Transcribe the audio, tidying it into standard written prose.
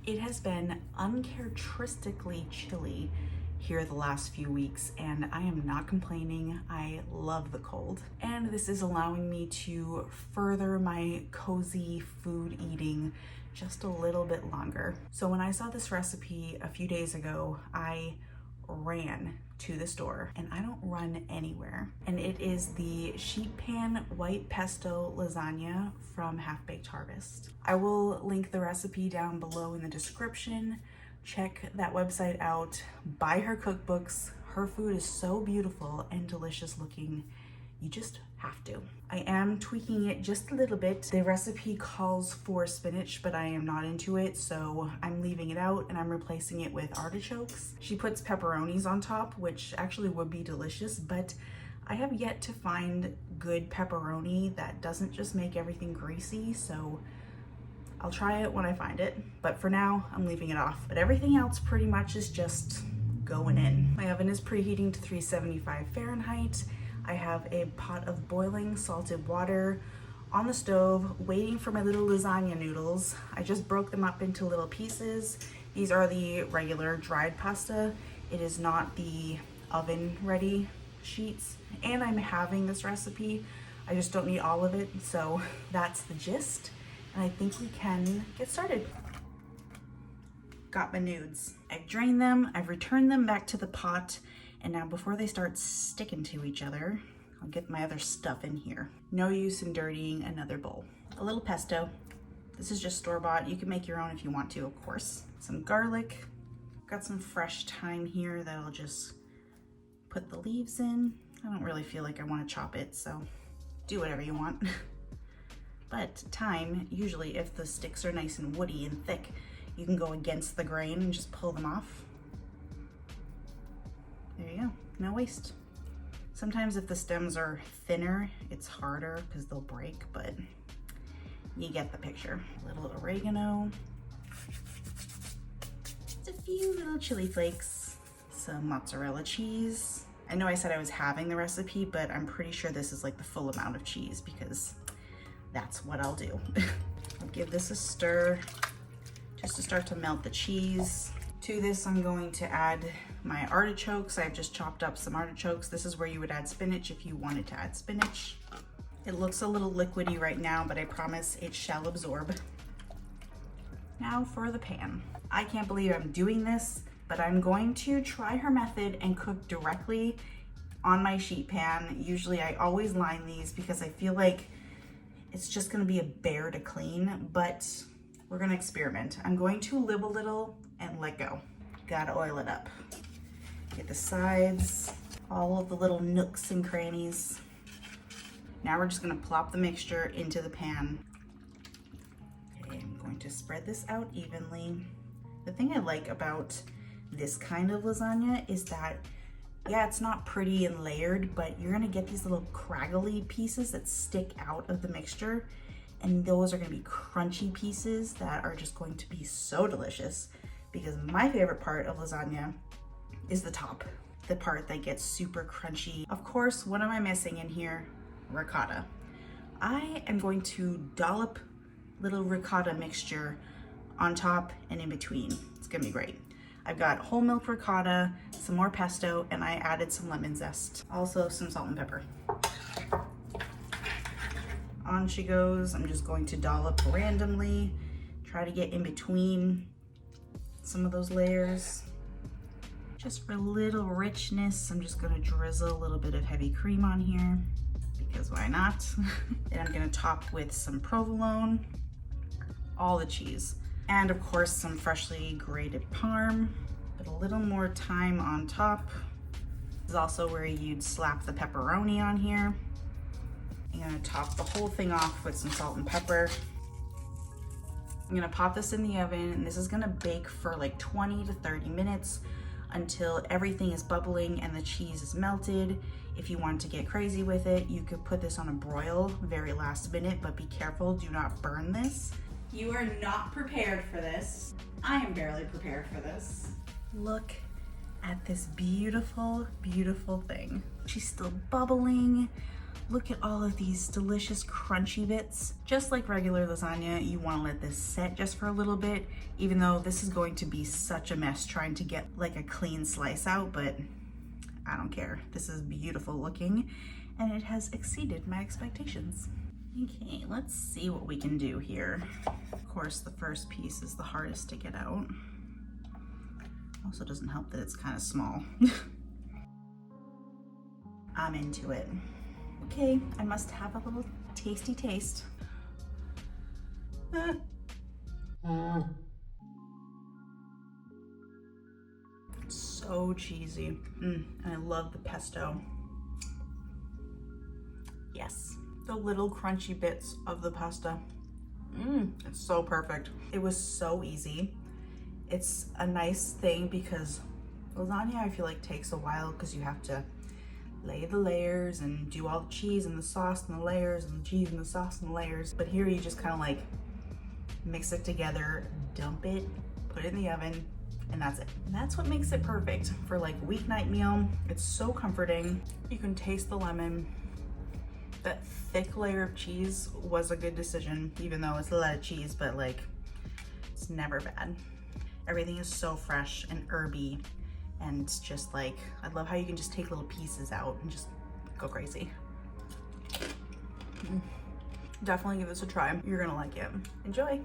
It has been uncharacteristically chilly here the last few weeks, and I am not complaining. I love the cold, and this is allowing me to further my cozy food eating just a little bit longer. So when I saw this recipe a few days ago, I ran to the store, and I don't run anywhere. And it is the sheet pan white pesto lasagna from Half Baked Harvest. I will link the recipe down below in the description. Check that website out, buy her cookbooks. Her food is so beautiful and delicious looking. You just have to. I am tweaking it just a little bit. The recipe calls for spinach, but I am not into it, so I'm leaving it out and I'm replacing it with artichokes. She puts pepperonis on top, which actually would be delicious, but I have yet to find good pepperoni that doesn't just make everything greasy, so I'll try it when I find it. But for now, I'm leaving it off. But everything else pretty much is just going in. My oven is preheating to 375 Fahrenheit. I have a pot of boiling salted water on the stove, waiting for my little lasagna noodles. I just broke them up into little pieces. These are the regular dried pasta. It is not the oven ready sheets. And I'm having this recipe. I just don't need all of it, so that's the gist. And I think we can get started. Got my nudes. I've drained them, I've returned them back to the pot, and now before they start sticking to each other, I'll get my other stuff in here. No use in dirtying another bowl. A little pesto. This is just store-bought. You can make your own if you want to, of course. Some garlic. Got some fresh thyme here that I'll just put the leaves in. I don't really feel like I want to chop it, so do whatever you want. But thyme, usually if the sticks are nice and woody and thick, you can go against the grain and just pull them off. There you go, no waste. Sometimes if the stems are thinner, it's harder because they'll break, but you get the picture. A little oregano, just a few little chili flakes, some mozzarella cheese. I know I said I was having the recipe, but I'm pretty sure this is like the full amount of cheese because that's what I'll do. I'll give this a stir just to start to melt the cheese. To this, I'm going to add my artichokes. I've just chopped up some artichokes. This is where you would add spinach if you wanted to add spinach. It looks a little liquidy right now, but I promise it shall absorb. Now for the pan. I can't believe I'm doing this, but I'm going to try her method and cook directly on my sheet pan. Usually I always line these because I feel like it's just gonna be a bear to clean, but we're gonna experiment. I'm going to live a little and let go. Gotta oil it up. Get the sides, all of the little nooks and crannies. Now we're just gonna plop the mixture into the pan. Okay, I'm going to spread this out evenly. The thing I like about this kind of lasagna is that, yeah, it's not pretty and layered, but you're gonna get these little craggly pieces that stick out of the mixture, and those are gonna be crunchy pieces that are just going to be so delicious, because my favorite part of lasagna is the top, the part that gets super crunchy. Of course, what am I missing in here? Ricotta. I am going to dollop little ricotta mixture on top and in between. It's gonna be great. I've got whole milk ricotta, some more pesto, and I added some lemon zest. Also some salt and pepper. On she goes. I'm just going to dollop randomly, try to get in between some of those layers. Just for a little richness, I'm just gonna drizzle a little bit of heavy cream on here, because why not? Then I'm gonna top with some provolone, all the cheese, and of course some freshly grated parm. Put a little more thyme on top. This is also where you'd slap the pepperoni on here. I'm gonna top the whole thing off with some salt and pepper. I'm gonna pop this in the oven, and this is gonna bake for like 20 to 30 minutes until everything is bubbling and the cheese is melted. If you want to get crazy with it, you could put this on a broil very last minute, but be careful, do not burn this. You are not prepared for this. I am barely prepared for this. Look at this beautiful, beautiful thing. She's still bubbling. Look at all of these delicious crunchy bits. Just like regular lasagna, you want to let this set just for a little bit, even though this is going to be such a mess trying to get like a clean slice out, but I don't care. This is beautiful looking and it has exceeded my expectations. Okay, let's see what we can do here. Of course, the first piece is the hardest to get out. Also doesn't help that it's kind of small. I'm into it. Okay, I must have a little tasty taste. So cheesy. And I love the pesto. Yes, the little crunchy bits of the pasta. It's so perfect. It was so easy. It's a nice thing because lasagna I feel like takes a while because you have to lay the layers and do all the cheese and the sauce and the layers and the cheese and the sauce and the layers. But here you just kind of like mix it together, dump it, put it in the oven, and that's it. And that's what makes it perfect for like weeknight meal. It's so comforting. You can taste the lemon. That thick layer of cheese was a good decision, even though it's a lot of cheese, but like it's never bad. Everything is so fresh and herby. And just like, I love how you can just take little pieces out and just go crazy. Definitely give this a try. You're gonna like it. Enjoy.